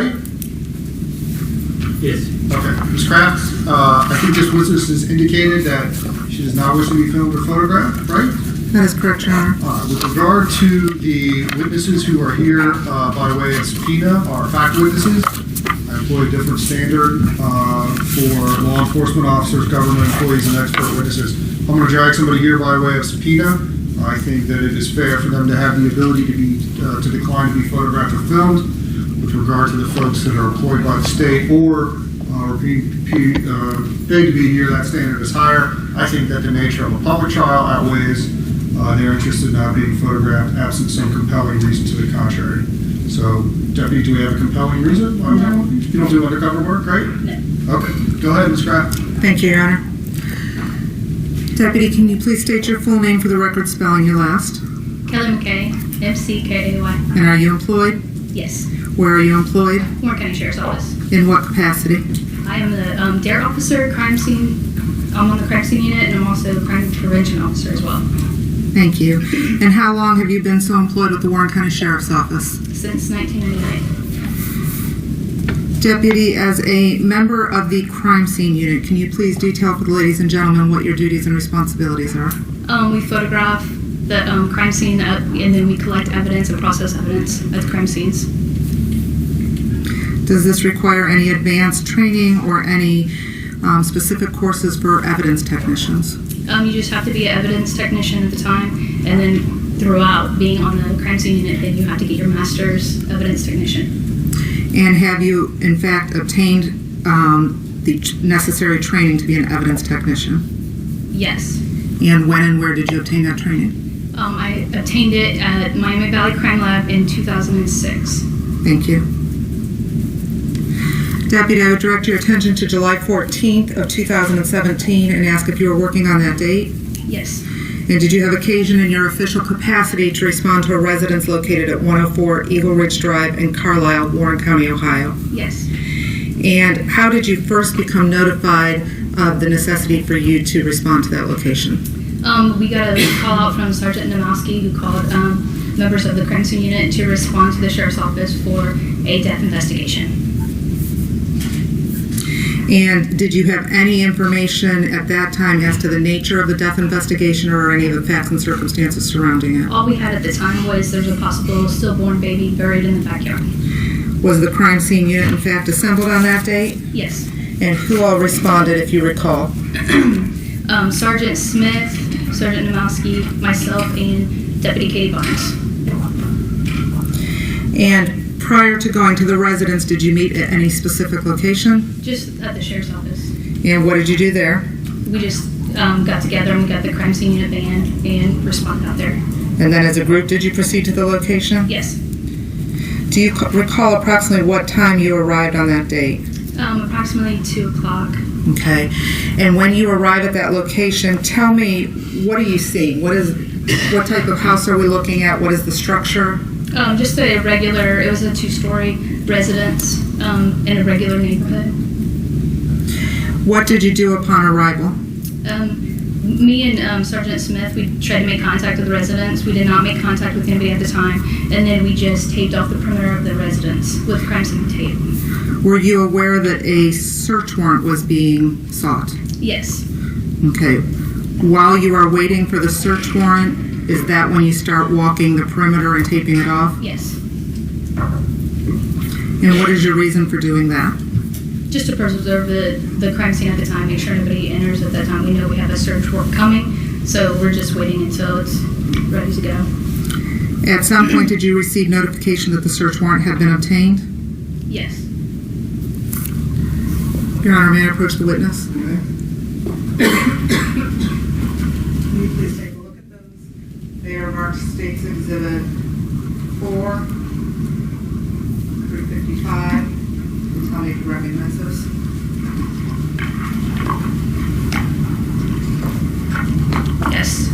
right? Yes. Okay. Ms. Kraft, I think this witness has indicated that she does not wish to be filmed or photographed, right? That is correct, Your Honor. With regard to the witnesses who are here by way of subpoena, are fact witnesses, I employ a different standard for law enforcement officers, government employees, and expert witnesses. I'm going to drag somebody here by way of subpoena. I think that it is fair for them to have the ability to decline to be photographed or filmed. With regard to the folks that are employed by the state or being paid to be here, that standard is higher. I think that the nature of a public trial outweighs their interest in not being photographed, absent some compelling reason to the contrary. So, Deputy, do we have a compelling reason? No. You don't do undercover work, right? No. Okay. Go ahead, Ms. Kraft. Thank you, Your Honor. Deputy, can you please state your full name for the record, spelling your last? Kelly McKay, M-C-K-A-Y. And are you employed? Yes. Where are you employed? Warren County Sheriff's Office. In what capacity? I am the DARE officer, crime scene. I'm on the crime scene unit, and I'm also a crime prevention officer as well. Thank you. And how long have you been so employed with the Warren County Sheriff's Office? Since 1999. Deputy, as a member of the crime scene unit, can you please detail for the ladies and gentlemen what your duties and responsibilities are? We photograph the crime scene, and then we collect evidence and process evidence at the crime scenes. Does this require any advanced training or any specific courses for evidence technicians? You just have to be an evidence technician at the time, and then throughout being on the crime scene unit, then you have to get your master's evidence technician. And have you, in fact, obtained the necessary training to be an evidence technician? Yes. And when and where did you obtain that training? I obtained it at Miami Valley Crime Lab in 2006. Thank you. Deputy, I would direct your attention to July 14th of 2017 and ask if you were working on that date. Yes. And did you have occasion in your official capacity to respond to a residence located at 104 Eagle Ridge Drive in Carlisle, Warren County, Ohio? Yes. And how did you first become notified of the necessity for you to respond to that location? We got a call out from Sergeant Namowski, who called members of the crime scene unit to respond to the sheriff's office for a death investigation. And did you have any information at that time as to the nature of the death investigation or any of the facts and circumstances surrounding it? All we had at the time was there's a possible stillborn baby buried in the backyard. Was the crime scene unit in fact assembled on that date? Yes. And who all responded, if you recall? Sergeant Smith, Sergeant Namowski, myself, and Deputy Katie Barnes. And prior to going to the residence, did you meet at any specific location? Just at the sheriff's office. And what did you do there? We just got together and we got the crime scene unit van and responded out there. And then as a group, did you proceed to the location? Yes. Do you recall approximately what time you arrived on that date? Approximately 2 o'clock. Okay. And when you arrive at that location, tell me, what are you seeing? What type of house are we looking at? What is the structure? Just a regular, it was a 2-story residence in a regular neighborhood. What did you do upon arrival? Me and Sergeant Smith, we tried to make contact with the residents. We did not make contact with anybody at the time. And then we just taped off the perimeter of the residence with crime scene tape. Were you aware that a search warrant was being sought? Yes. Okay. While you are waiting for the search warrant, is that when you start walking the perimeter and taping it off? Yes. And what is your reason for doing that? Just to preserve the crime scene at the time, make sure nobody enters at that time. We know we have a search warrant coming, so we're just waiting until it's ready to go. At some point, did you receive notification that the search warrant had been obtained? Yes. Your Honor, may I approach the witness? Okay. Can you please take a look at those? They are marked States Exhibit 4, 355. Tell me if you recognize those. Yes.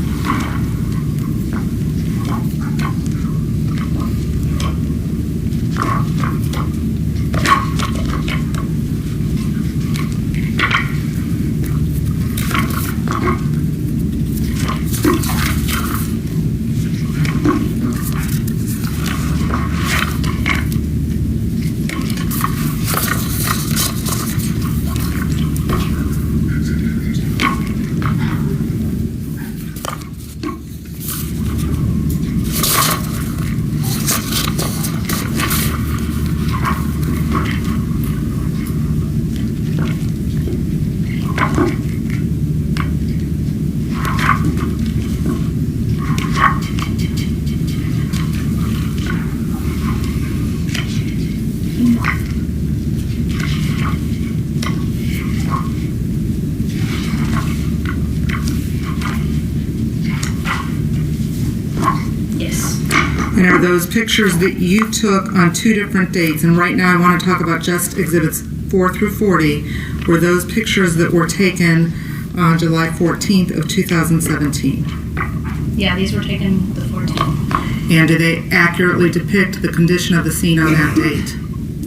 Yes. And are those pictures that you took on 2 different dates? And right now I want to talk about just exhibits 4 through 40. Were those pictures that were taken on July 14th of 2017? Yeah, these were taken the 14th. And do they accurately depict the condition of the scene on that date?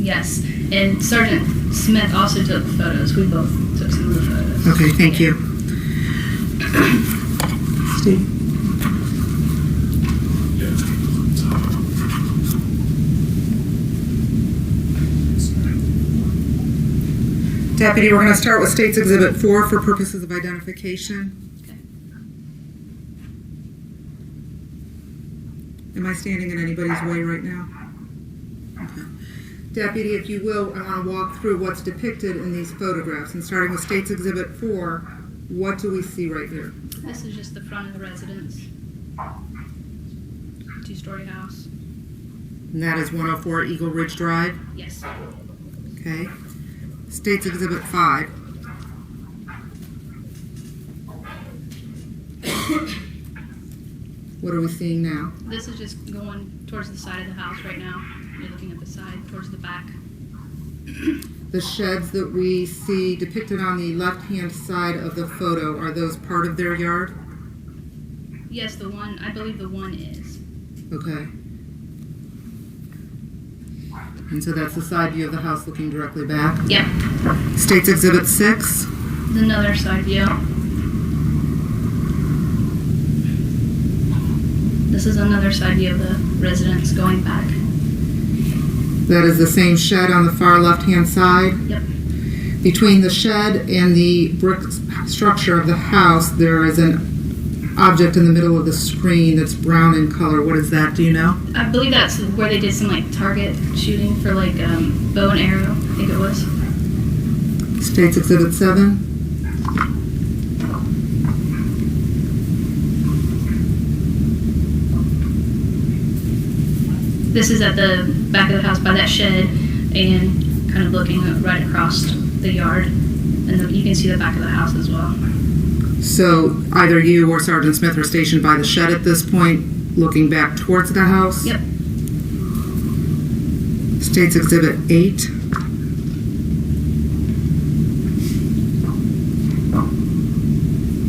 Yes. And Sergeant Smith also took photos. We both took some of the photos. Okay, thank you. Steve? Deputy, we're going to start with State's Exhibit 4 for purposes of identification. Okay. Am I standing in anybody's way right now? Okay. Deputy, if you will, I want to walk through what's depicted in these photographs. And starting with State's Exhibit 4, what do we see right here? This is just the front of the residence. 2-story house. And that is 104 Eagle Ridge Drive. Yes. Okay. State's Exhibit 5. What are we seeing now? This is just going towards the side of the house right now. You're looking at the side, towards the back. The sheds that we see depicted on the left-hand side of the photo, are those part of their yard? Yes, the one, I believe the one is. Okay. And so that's the side view of the house looking directly back? Yep. State's Exhibit 6. Another side view. This is another side view of the residence going back. That is the same shed on the far left-hand side? Yep. Between the shed and the brick structure of the house, there is an object in the middle of the screen that's brown in color. What is that? Do you know? I believe that's where they did some like target shooting for like bow and arrow, I think it was. State's Exhibit 7. This is at the back of the house by that shed and kind of looking right across the yard. And you can see the back of the house as well. So either you or Sergeant Smith are stationed by the shed at this point, looking back towards the house? Yep. State's Exhibit 8.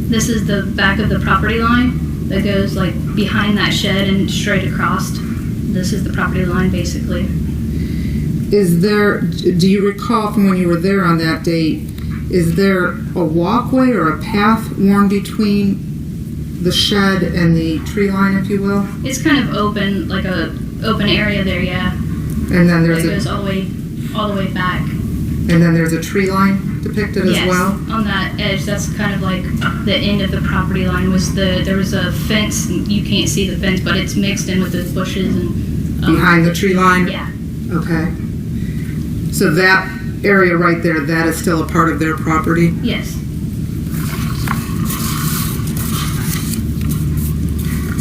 This is the back of the property line that goes like behind that shed and straight across. This is the property line basically. Do you recall from when you were there on that date, is there a walkway or a path worn between the shed and the tree line, if you will? It's kind of open, like a open area there, yeah. And then It goes all the way back. And then there's a tree line depicted as well? Yes, on that edge, that's kind of like the end of the property line there was a fence, and you can't see the fence, but it's mixed in with the bushes and... Behind the tree line? Yeah. Okay. So that area right there, that is still a part of their property? Yes.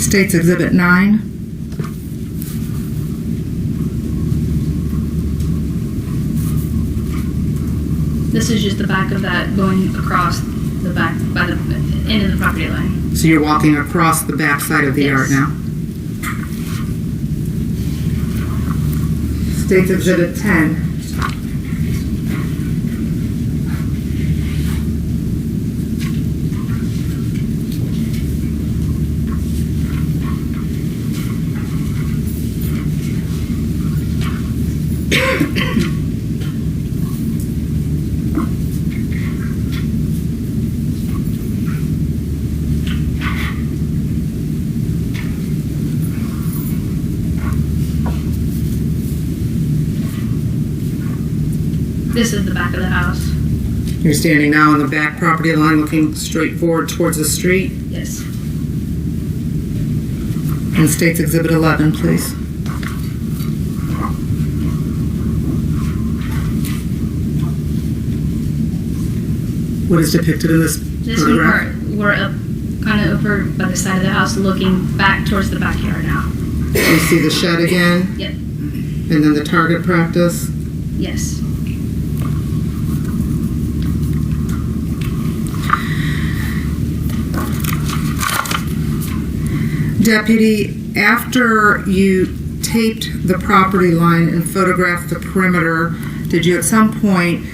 State's Exhibit 9. This is just the back of that going across the back by the end of the property line. So you're walking across the back side of the yard Yes. now? State's Exhibit 10. This is the back of the house. You're standing now on the back property line looking straight forward towards the street. Yes. And State's Exhibit 11, please. What is depicted in this This photograph? one we're up kind of over by the side of the house looking back towards the backyard now. You see the shed again, Yep. and then the target practice. Yes. Deputy, after you taped the property line and photographed the perimeter, did you at some point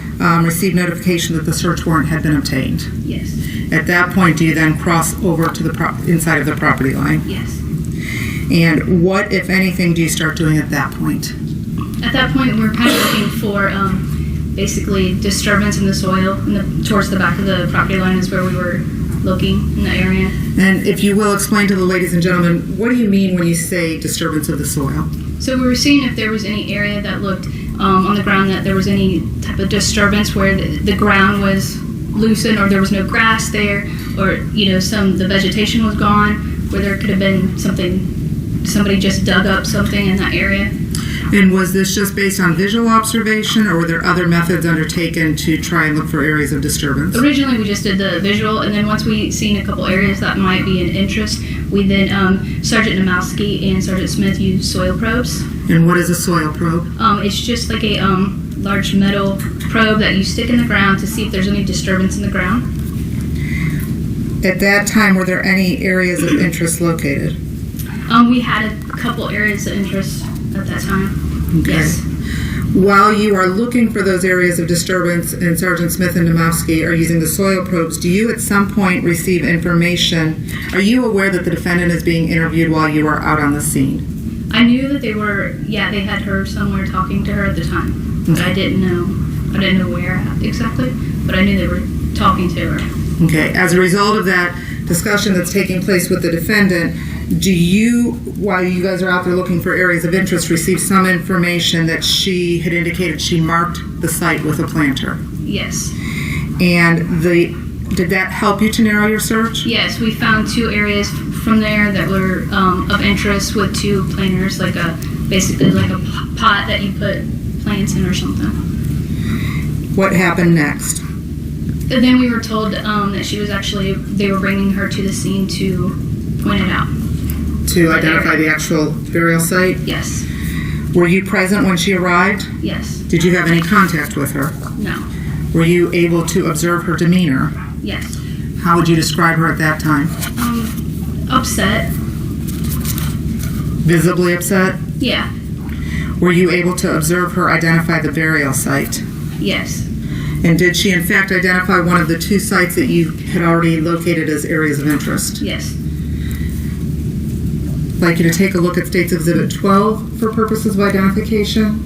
receive notification that the search warrant had been obtained? Yes. At that point, do you then cross over to the inside of the property line? Yes. And what, if anything, do you start doing at that point? At that point, we were kind of looking for basically disturbance in the soil. Towards the back of the property line is where we were looking in the area. And if you will explain to the ladies and gentlemen, what do you mean when you say disturbance of the soil? So we were seeing if there was any area that looked on the ground that there was any type of disturbance where the ground was loosened or there was no grass there, or the vegetation was gone, where there could have been somebody just dug up something in that area. And was this just based on visual observation, or were there other methods undertaken to try and look for areas of disturbance? Originally, we just did the visual, and then once we seen a couple areas that might be an interest, we then Sergeant Namowski and Sergeant Smith used soil probes. And what is a soil probe? It's just like a large metal probe that you stick in the ground to see if there's any disturbance in the ground. At that time, were there any areas of interest located? We had a couple areas of interest at that time. Okay. Yes. While you are looking for those areas of disturbance and Sergeant Smith and Namowski are using the soil probes, do you at some point receive information? Are you aware that the defendant is being interviewed while you are out on the scene? I knew that they had her somewhere talking to her at the time. But I didn't know where exactly, but I knew they were talking to her. Okay. As a result of that discussion that's taking place with the defendant, do you, while you guys are out there looking for areas of interest, receive some information that she had indicated she marked the site with a planter? Yes. And did that help you to narrow your search? Yes, we found 2 areas from there that were of interest with 2 planters, basically like a pot that you put plants in or something. What happened next? And then we were told that they were bringing her to the scene to point it out. To identify the actual burial site? Yes. Were you present when she arrived? Yes. Did you have any contact with her? No. Were you able to observe her demeanor? Yes. How would you describe her at that time? Upset. Visibly upset? Yeah. Were you able to observe her identify the burial site? Yes. And did she in fact identify one of the 2 sites that you had already located as areas of interest? Yes. I'd like you to take a look at State's Exhibit 12 for purposes of identification.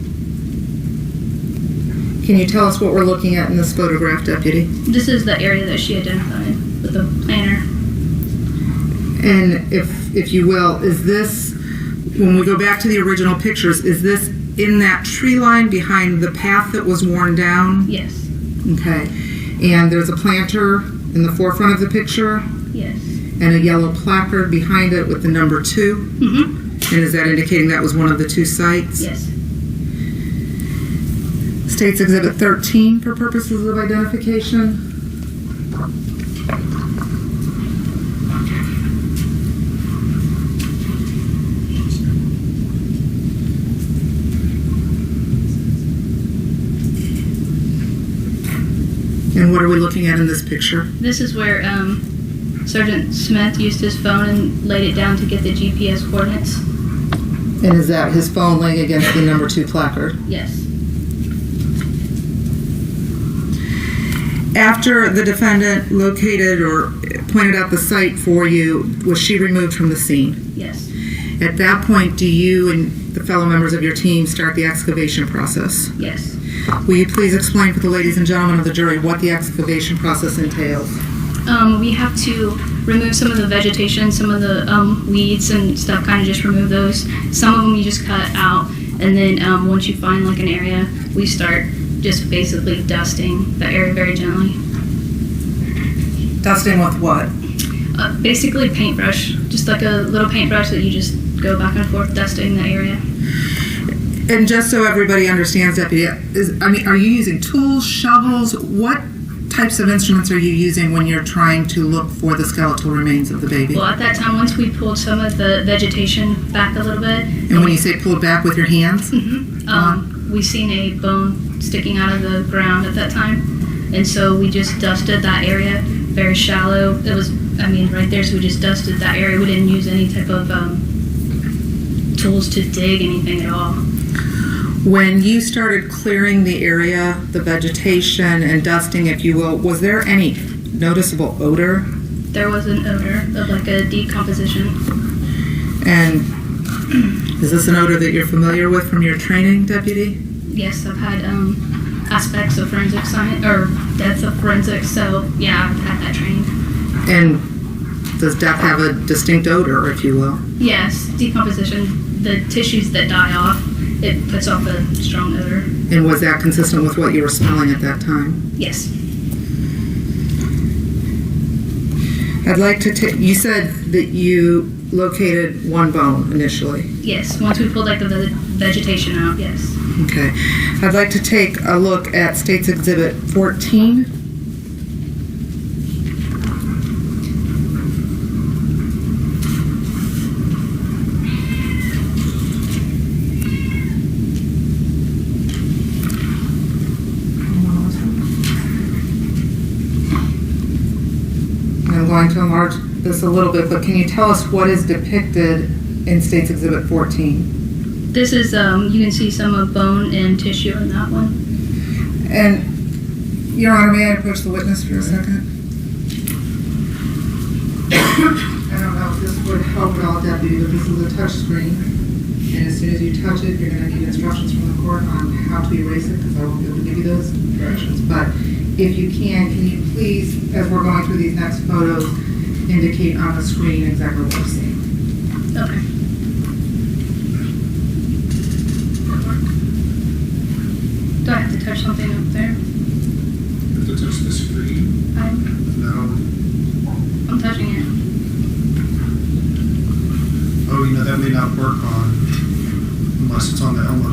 Can you tell us what we're looking at in this photograph, Deputy? This is the area that she identified with the planter. And if you will, is this, when we go back to the original pictures, is this in that tree line behind the path that was worn down? Yes. Okay. And there's a planter in the forefront of the picture? Yes. And a yellow placard behind it with the number 2? Mm-hmm. And is that indicating that was one of the 2 sites? Yes. State's Exhibit 13 for purposes of identification. And what are we looking at in this picture? This is where Sergeant Smith used his phone and laid it down to get the GPS coordinates. And is that his phone laying against the number 2 placard? Yes. After the defendant located or pointed out the site for you, was she removed from the scene? Yes. At that point, do you and the fellow members of your team start the excavation process? Yes. Will you please explain for the ladies and gentlemen of the jury what the excavation process entails? We have to remove some of the vegetation, some of the weeds and stuff, kind of just remove those. Some of them you just cut out, and then once you find like an area, we start just basically dusting the area very gently. Dusting with what? Basically paintbrush, just like a little paintbrush that you just go back and forth dusting the area. And just so everybody understands, Deputy, are you using tools, shovels? What types of instruments are you using when you're trying to look for the skeletal remains of the baby? Well, at that time, once we pulled some of the vegetation back a little bit. And when you say pulled back with your hands? Mm-hmm. we seen a bone sticking out of the ground at that time, and so we just dusted that area, very shallow. It was, I mean, right there, so we just dusted that area. We didn't use any type of tools to dig anything at all. When you started clearing the area, the vegetation and dusting, if you will, was there any noticeable odor? There was an odor of like a decomposition. And is this an odor that you're familiar with from your training, Deputy? Yes, I've had aspects of forensic science, or deaths of forensics, so yeah, I've had that training. And does death have a distinct odor, if you will? Yes, decomposition, the tissues that die off, it puts off a strong odor. And was that consistent with what you were smelling at that time? Yes. I'd like to you said that you located one bone initially. Yes, once we pulled like the vegetation out, yes. Okay. I'd like to take a look at State's Exhibit 14. I'm going to enlarge this a little bit, but can you tell us what is depicted in State's Exhibit 14? This is, you can see some of bone and tissue in that one. And, Your Honor, may I approach the witness for a second? I don't know if this would help at all, Deputy, but this is a touch screen. And as soon as you touch it, you're going to need instructions from the court on how to erase it, because I won't be able to give you those directions. But if you can you please, as we're going through these next photos, indicate on the screen exactly what we're seeing? Okay. Do I have to touch something up there? You have to touch the screen. No. I'm touching it. Oh, you know, that may not work on, unless it's on the Elmo.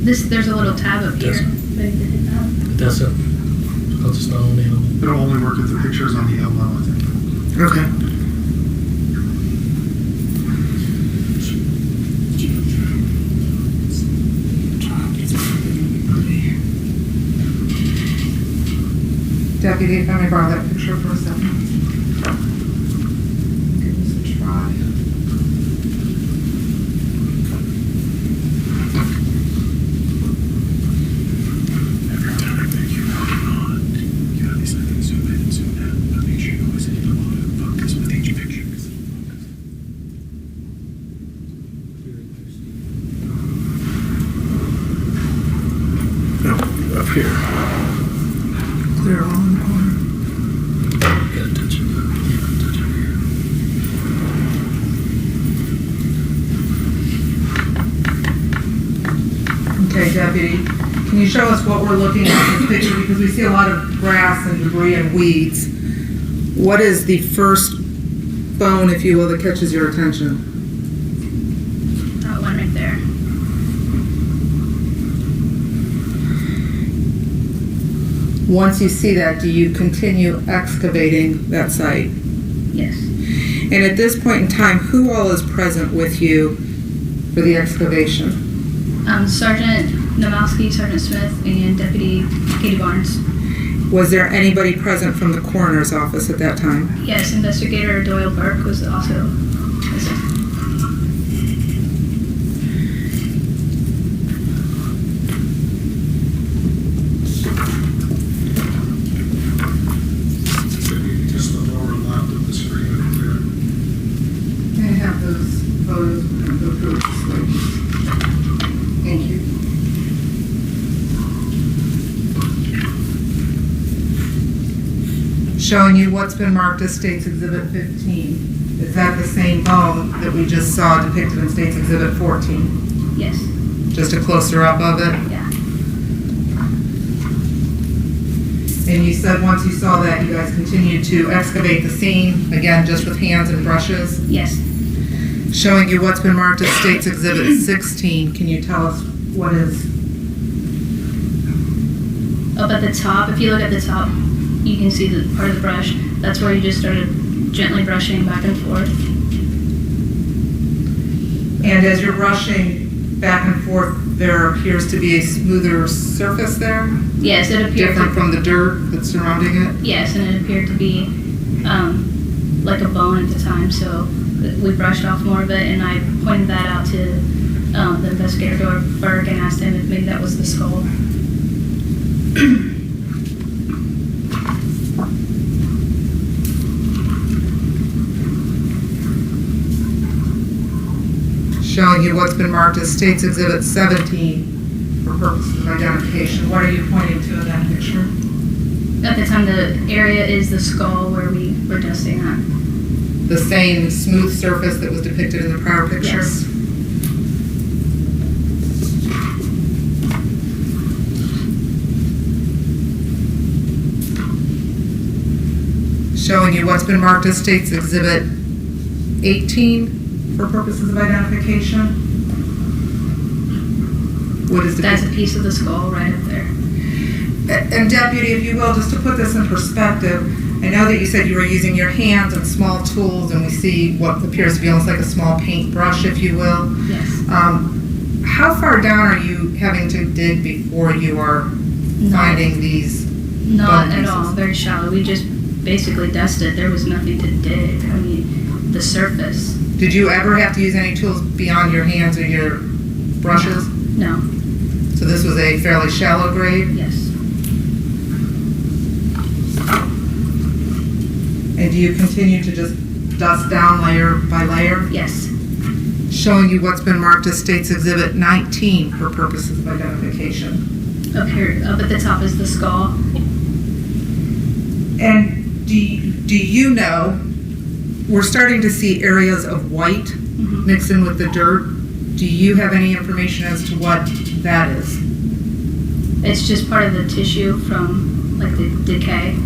There's a little tab up here. Yes. Ready to hit that? That's it. I'll just not on the Elmo. It'll only work if the picture's on the Elmo, I think. Okay. Deputy, if I may borrow that picture for a second. Give this a try. Every time that you put it on, you have these like zoom in and zoom out, but make sure you always hit the focus with each picture. No, up here. Clear all in the corner. Gotta touch it. Touch it here. Okay, Deputy, can you show us what we're looking at in this picture? Because we see a lot of grass and debris and weeds. What is the first bone, if you will, that catches your attention? That one right there. Once you see that, do you continue excavating that site? Yes. And at this point in time, who all is present with you for the excavation? Sergeant Nomowski, Sergeant Smith, and Deputy Katie Barnes. Was there anybody present from the coroner's office at that time? Yes, Investigator Doyle Burke was also present. Just the lower left of the screen right there. May I have those photos go through this way? Thank you. Showing you what's been marked as State's Exhibit 15. Is that the same bone that we just saw depicted in State's Exhibit 14? Yes. Just a closer up of it? Yeah. And you said once you saw that, you guys continued to excavate the scene, again, just with hands and brushes? Yes. Showing you what's been marked as State's Exhibit 16. Can you tell us what is? Up at the top, if you look at the top, you can see the part of the brush. That's where you just started gently brushing back and forth. And as you're brushing back and forth, there appears to be a smoother surface there, Yes, it appeared different from the dirt that's surrounding it? Yes, and it appeared to be like a bone at the time, so we brushed off more of it, and I pointed that out to the investigator, Berg, and asked him if maybe that was the skull. Showing you what's been marked as State's Exhibit 17 for purposes of identification. What are you pointing to in that picture? At the time, the area is the skull where we were dusting at. The same smooth surface that was depicted in the prior picture? Yes. Showing you what's been marked as State's Exhibit 18 for purposes of identification. What is That's a depicted? piece of the skull right up there. And Deputy, if you will, just to put this in perspective, I know that you said you were using your hands and small tools, and we see what appears to be almost like a small paintbrush, if you will. Yes. How far down are you having to dig before you are finding these? Not bone at all, pieces? very shallow. We just basically dusted. There was nothing to dig. I mean, the surface. Did you ever have to use any tools beyond your hands or your brushes? No. So this was a fairly shallow grade? Yes. And do you continue to just dust down layer by layer? Yes. Showing you what's been marked as State's Exhibit 19 for purposes of identification. Up here, up at the top is the skull. And do you know, we're starting to see areas of white mixed in with the dirt. Do you have any information as to what that is? It's just part of the tissue from like the decay.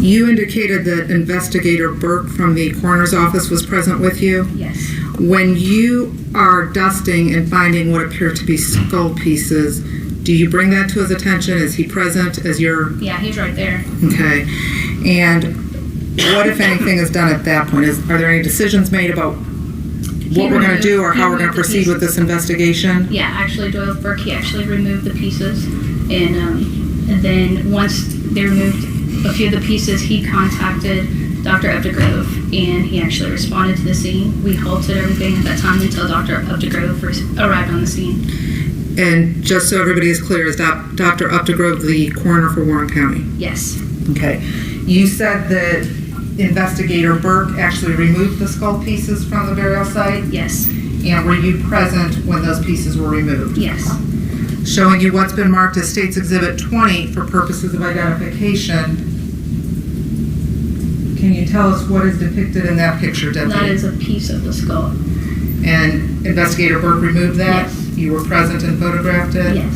You indicated that Investigator Burke from the coroner's office was present with you. Yes. When you are dusting and finding what appear to be skull pieces, do you bring that to his attention? Is he present as you're... Yeah, he's right there. Okay. And what, if anything, is done at that point? Are there any decisions made about what we're going to do or how we're going to proceed with this investigation? Yeah, actually, Doyle Burke, he actually removed the pieces, and then once they removed a few of the pieces, he contacted Dr. Updegrove, and he actually responded to the scene. We halted everything at that time until Dr. Updegrove arrived on the scene. And just so everybody is clear, is Dr. Updegrove the coroner for Warren County? Yes. Okay. You said that Investigator Burke actually removed the skull pieces from the burial site? Yes. And were you present when those pieces were removed? Yes. Showing you what's been marked as State's Exhibit 20 for purposes of identification. Can you tell us what is depicted in that picture, Deputy? That is a piece of the skull. And Investigator Burke removed that? Yes. You were present and photographed it? Yes.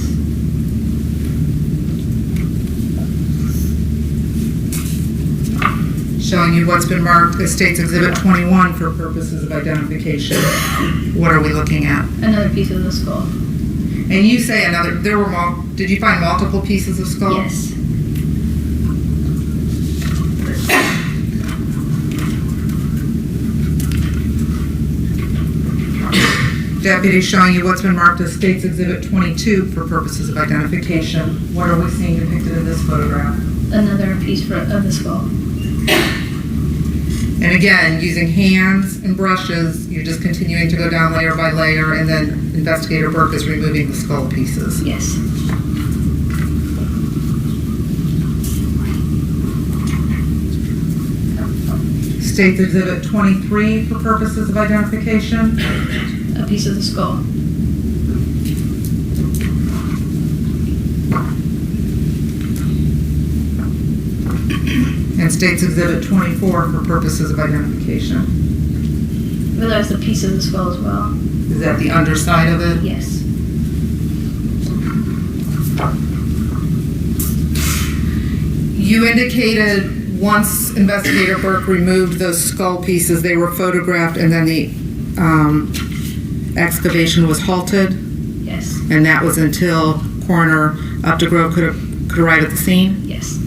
Showing you what's been marked as State's Exhibit 21 for purposes of identification. What are we looking at? Another piece of the skull. And you say another, did you find multiple pieces of skull? Yes. Deputy, showing you what's been marked as State's Exhibit 22 for purposes of identification. What are we seeing depicted in this photograph? Another piece of the skull. And again, using hands and brushes, you're just continuing to go down layer by layer, and then Investigator Burke is removing the skull pieces. Yes. State's Exhibit 23 for purposes of identification. A piece of the skull. And State's Exhibit 24 for purposes of identification. But that was a piece of the skull as well. Is that the underside of it? Yes. You indicated once Investigator Burke removed those skull pieces, they were photographed and then the excavation was halted. Yes. And that was until Coroner Updegrove could arrive at the scene? Yes.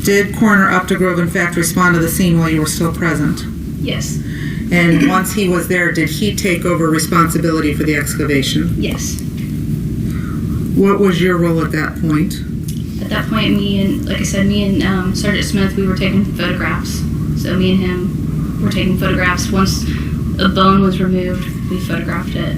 Did Coroner Updegrove in fact respond to the scene while you were still present? Yes. And once he was there, did he take over responsibility for the excavation? Yes. What was your role at that point? At that point, like I said, me and Sergeant Smith, we were taking photographs. So me and him were taking photographs. Once a bone was removed, we photographed it.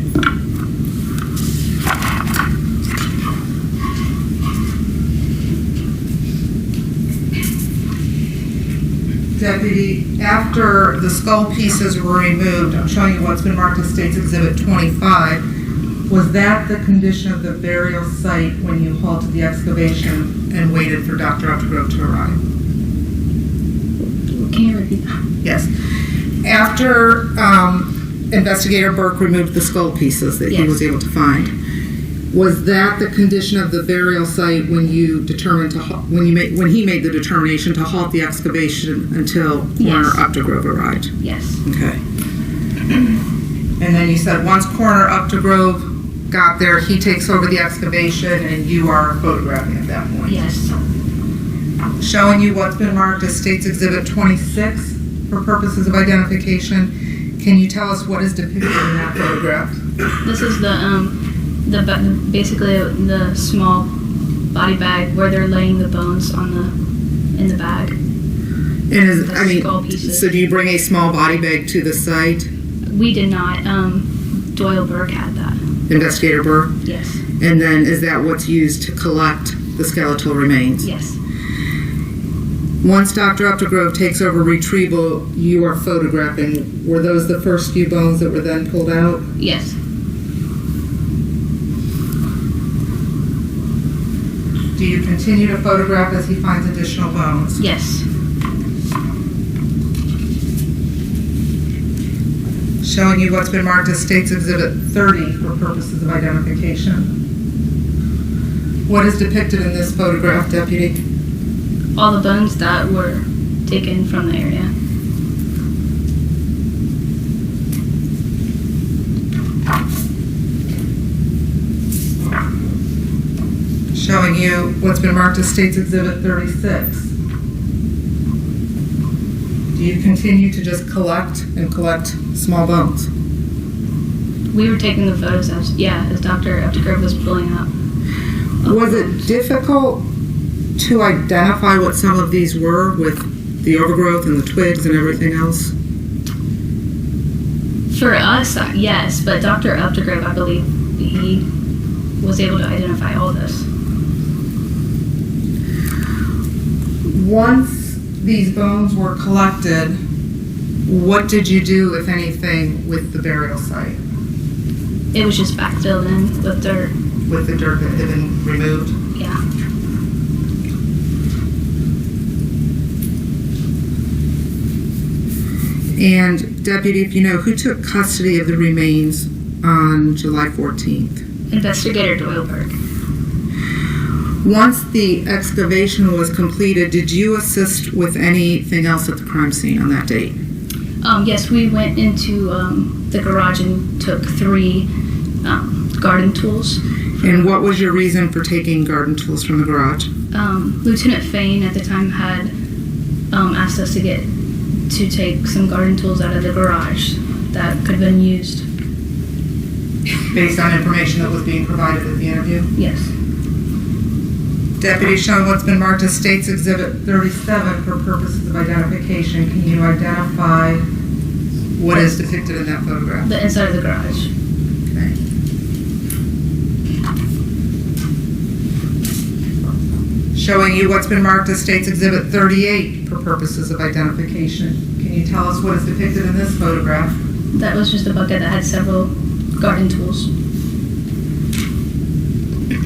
Deputy, after the skull pieces were removed, I'm showing you what's been marked as State's Exhibit 25. Was that the condition of the burial site when you halted the excavation and waited for Dr. Updegrove to arrive? Can you repeat that? Yes. After Investigator Burke removed the skull pieces that he Yes. was able to find, was that the condition of the burial site when you determined to when he made the determination to halt the excavation until Coroner Yes. Updegrove arrived? Yes. Okay. And then you said once Coroner Updegrove got there, he takes over the excavation and you are photographing at that point? Yes. Showing you what's been marked as State's Exhibit 26 for purposes of identification. Can you tell us what is depicted in that photograph? This is basically the small body bag where they're laying the bones in the bag. And The skull pieces. so do you bring a small body bag to the site? We did not. Doyle Burke had that. Investigator Burke? Yes. And then is that what's used to collect the skeletal remains? Yes. Once Dr. Updegrove takes over retrieval, you are photographing. Were those the first few bones that were then pulled out? Yes. Do you continue to photograph as he finds additional bones? Yes. Showing you what's been marked as State's Exhibit 30 for purposes of identification. What is depicted in this photograph, Deputy? All the bones that were taken from the area. Showing you what's been marked as State's Exhibit 36. Do you continue to just collect small bones? We were taking the photos as Dr. Updegrove was pulling up. Was it difficult to identify what some of these were with the overgrowth and the twigs and everything else? For us, yes, but Dr. Updegrove, I believe, he was able to identify all this. Once these bones were collected, what did you do, if anything, with the burial site? It was just backfilled in with dirt. With the dirt that had been removed? Yeah. And Deputy, if you know, who took custody of the remains on July 14th? Investigator Doyle Burke. Once the excavation was completed, did you assist with anything else at the crime scene on that date? Yes, we went into the garage and took 3 garden tools. And what was your reason for taking garden tools from the garage? Lieutenant Fain at the time had asked us to take some garden tools out of the garage that could have been used. Based on information that was being provided at the interview? Yes. Deputy, showing what's been marked as State's Exhibit 37 for purposes of identification, can you identify what is depicted in that photograph? The inside of the garage. Okay. Showing you what's been marked as State's Exhibit 38 for purposes of identification. Can you tell us what is depicted in this photograph? That was just a bucket that had several garden tools.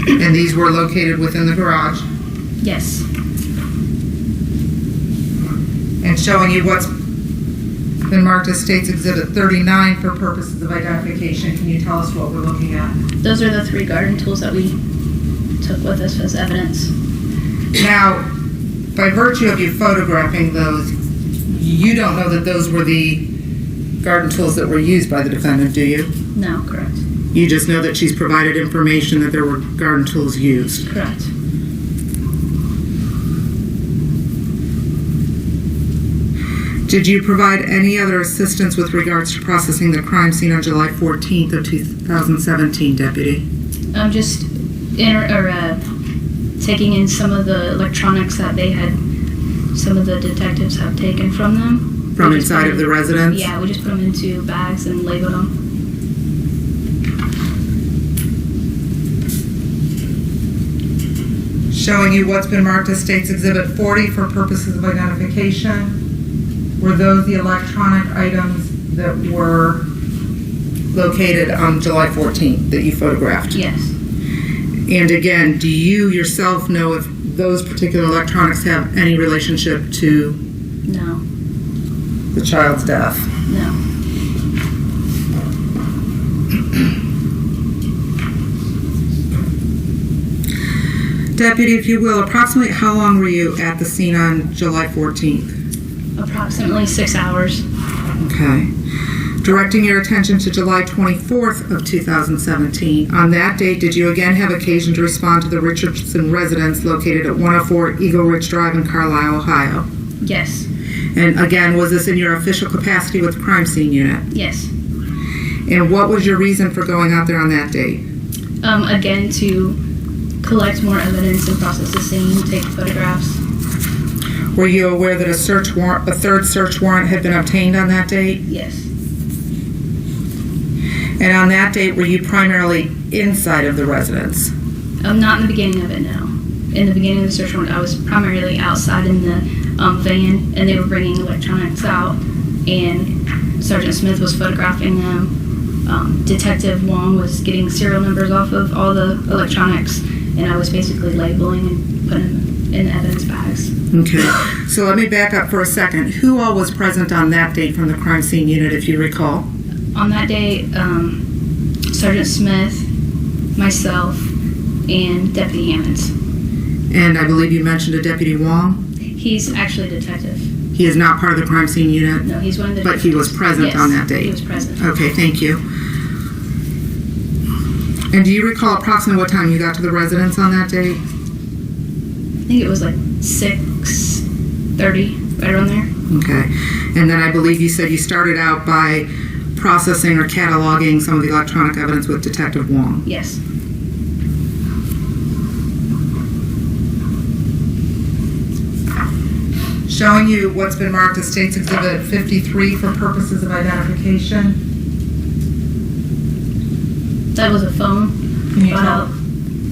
And these were located within the garage. Yes. And showing you what's been marked as State's Exhibit 39 for purposes of identification. Can you tell us what we're looking at? Those are the 3 garden tools that we took with us as evidence. Now, by virtue of you photographing those, you don't know that those were the garden tools that were used by the defendant, do you? No, correct. You just know that she's provided information that there were garden tools used. Correct. Did you provide any other assistance with regards to processing the crime scene on July 14th of 2017, Deputy? Just taking in some of the electronics that some of the detectives have taken from them. From inside of the residence? Yeah, we just put them into bags and labeled them. Showing you what's been marked as State's Exhibit 40 for purposes of identification. Were those the electronic items that were located on July 14th that you photographed? Yes. And again, do you yourself know if those particular electronics have any relationship to No. the child's death? No. Deputy, if you will, approximately how long were you at the scene on July 14th? Approximately 6 hours. Okay. Directing your attention to July 24th of 2017. On that date, did you again have occasion to respond to the Richardson residence located at 104 Eagle Ridge Drive in Carlisle, Ohio? Yes. And again, was this in your official capacity with the crime scene unit? Yes. And what was your reason for going out there on that date? Again, to collect more evidence and process the scene, take photographs. Were you aware that a third search warrant had been obtained on that date? Yes. And on that date, were you primarily inside of the residence? Not in the beginning of it, no. In the beginning of the search warrant, I was primarily outside in the van, and they were bringing electronics out, and Sergeant Smith was photographing them. Detective Wong was getting serial numbers off of all the electronics, and I was basically labeling and putting them in evidence bags. Okay, so let me back up for a second. Who all was present on that date from the crime scene unit, if you recall? On that day, Sergeant Smith, myself, and Deputy Hammonds. And I believe you mentioned a Deputy Wong. He's actually a detective. He is not part of the crime scene unit, No, he's one of the but he was present Yes, on that date. he was present. Okay, thank you. And do you recall approximately what time you got to the residence on that date? I think it was like 6:30, right around there. Okay. And then I believe you said you started out by processing or cataloging some of the electronic evidence with Detective Wong. Yes. Showing you what's been marked as State's Exhibit 53 for purposes of identification. That was a phone. Can you brought tell? out.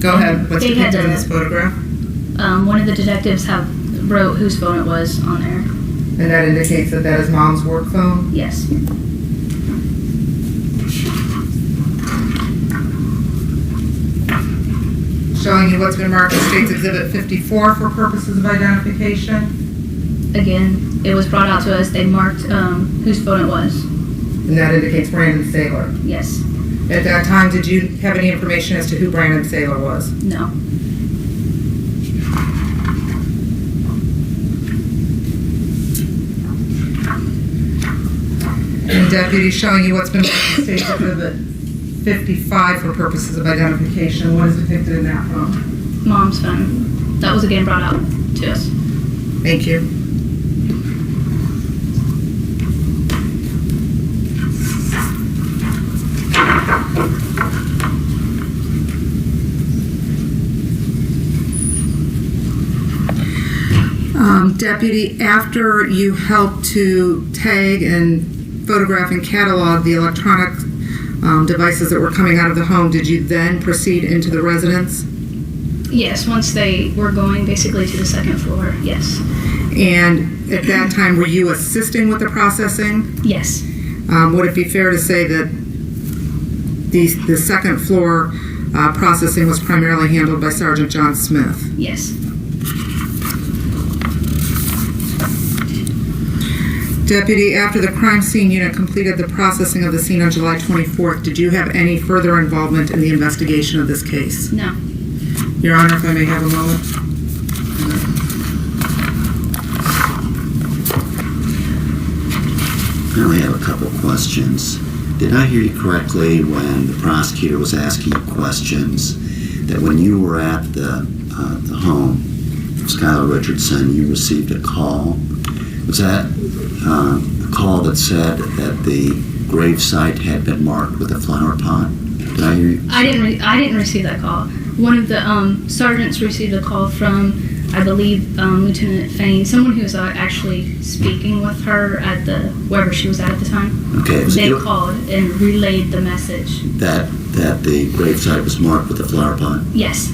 Go ahead. What's They had depicted in a- this photograph? One of the detectives wrote whose phone it was on there. And that indicates that that is Mom's work phone? Yes. Showing you what's been marked as State's Exhibit 54 for purposes of identification. Again, it was brought out to us. They marked whose phone it was. And that indicates Brandon Saylor. Yes. At that time, did you have any information as to who Brandon Saylor was? No. And Deputy, showing you what's been marked as State's Exhibit 55 for purposes of identification. What is depicted in that phone? Mom's phone. That was again brought out to us. Thank you. Deputy, after you helped to tag and photograph and catalog the electronic devices that were coming out of the home, did you then proceed into the residence? Yes, once they were going basically to the second floor. Yes. And at that time, were you assisting with the processing? Yes. Would it be fair to say that the second floor processing was primarily handled by Sergeant John Smith? Yes. Deputy, after the crime scene unit completed the processing of the scene on July 24th, did you have any further involvement in the investigation of this case? No. Your Honor, if I may have a moment. I only have a couple questions. Did I hear you correctly when the prosecutor was asking you questions that when you were at the home of Skylar Richardson, you received a call? Was that a call that said that the gravesite had been marked with a flower pot? Did I hear you? I didn't receive that call. One of the sergeants received a call from, I believe, Lieutenant Fain, someone who was actually speaking with her at wherever she was at the time. Okay. They called and relayed the message. That the gravesite was marked with a flower pot? Yes.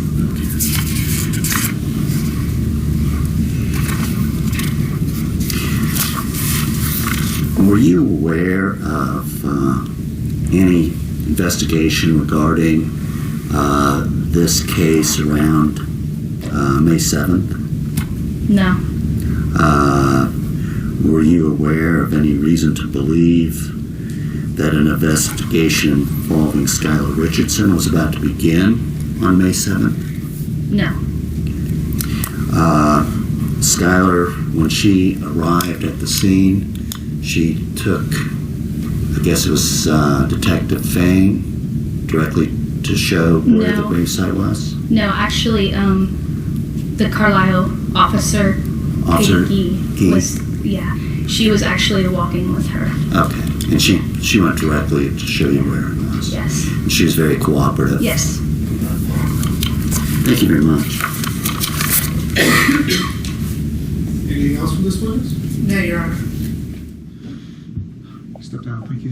Were you aware of any investigation regarding this case around May 7th? No. Were you aware of any reason to believe that an investigation involving Skylar Richardson was about to begin on May 7th? No. Skylar, when she arrived at the scene, she took, I guess it was Detective Fain, directly to show where the gravesite was? No, actually, the Carlisle officer, Peggy, was, she was actually walking with her. Okay, and she went directly to show you where it was? Yes. And she was very cooperative? Yes. Thank you very much. Anything else from this witness? No, Your Honor. Step down, thank you.